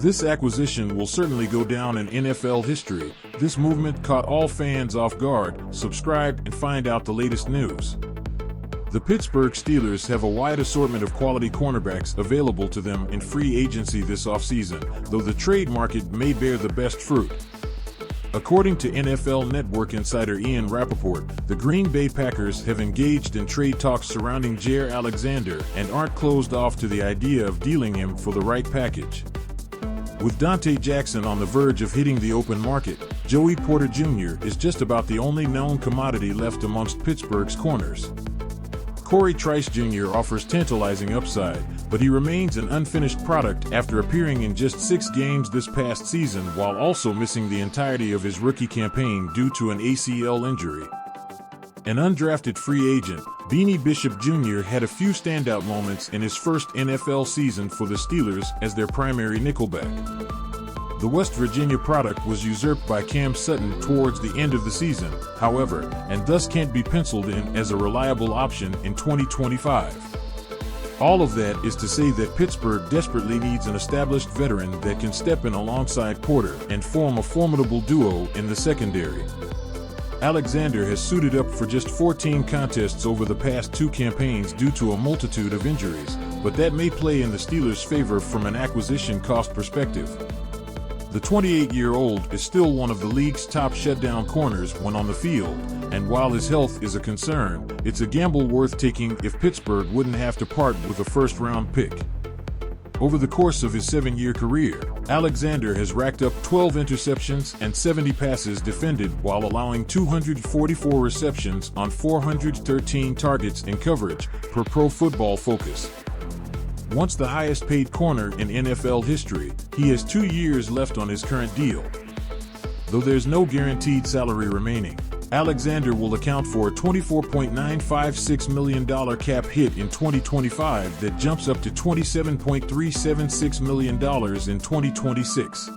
This acquisition will certainly go down in NFL history. This movement caught all fans off guard. Subscribe and find out the latest news. The Pittsburgh Steelers have a wide assortment of quality cornerbacks available to them in free agency this offseason, though the trade market may bear the best fruit. According to NFL Network insider Ian Rappaport, the Green Bay Packers have engaged in trade talks surrounding Jaire Alexander and aren't closed off to the idea of dealing him for the right package. With Dante Jackson on the verge of hitting the open market, Joey Porter Jr. is just about the only known commodity left amongst Pittsburgh's corners. Corey Trice Jr. offers tantalizing upside, but he remains an unfinished product after appearing in just 6 games this past season while also missing the entirety of his rookie campaign due to an ACL injury. An undrafted free agent, Beanie Bishop Jr. had a few standout moments in his first NFL season for the Steelers as their primary nickelback. The West Virginia product was usurped by Cam Sutton towards the end of the season, however, and thus can't be penciled in as a reliable option in 2025. All of that is to say that Pittsburgh desperately needs an established veteran that can step in alongside Porter and form a formidable duo in the secondary. Alexander has suited up for just 14 contests over the past 2 campaigns due to a multitude of injuries, but that may play in the Steelers' favor from an acquisition cost perspective. The 28-year-old is still one of the league's top shutdown corners when on the field, and while his health is a concern, it's a gamble worth taking if Pittsburgh wouldn't have to part with a first-round pick. Over the course of his 7-year career, Alexander has racked up 12 interceptions and 70 passes defended while allowing 244 receptions on 413 targets in coverage, per Pro Football Focus. Once the highest-paid corner in NFL history, he has 2 years left on his current deal. Though there's no guaranteed salary remaining, Alexander will account for a $24.956 million cap hit in 2025 that jumps up to $27.376 million in 2026.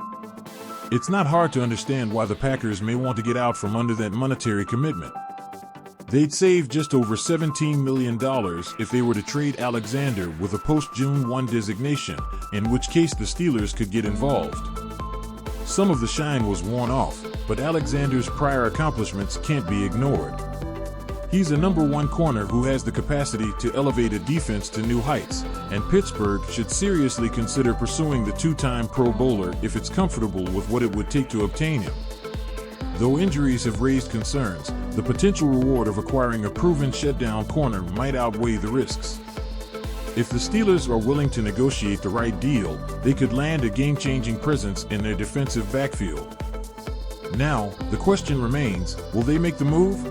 It's not hard to understand why the Packers may want to get out from under that monetary commitment. They'd save just over $17 million if they were to trade Alexander with a post-June 1 designation, in which case the Steelers could get involved. Some of the shine was worn off, but Alexander's prior accomplishments can't be ignored. He's a number 1 corner who has the capacity to elevate a defense to new heights, and Pittsburgh should seriously consider pursuing the 2-time Pro Bowler if it's comfortable with what it would take to obtain him. Though injuries have raised concerns, the potential reward of acquiring a proven shutdown corner might outweigh the risks. If the Steelers are willing to negotiate the right deal, they could land a game-changing presence in their defensive backfield. Now, the question remains, will they make the move?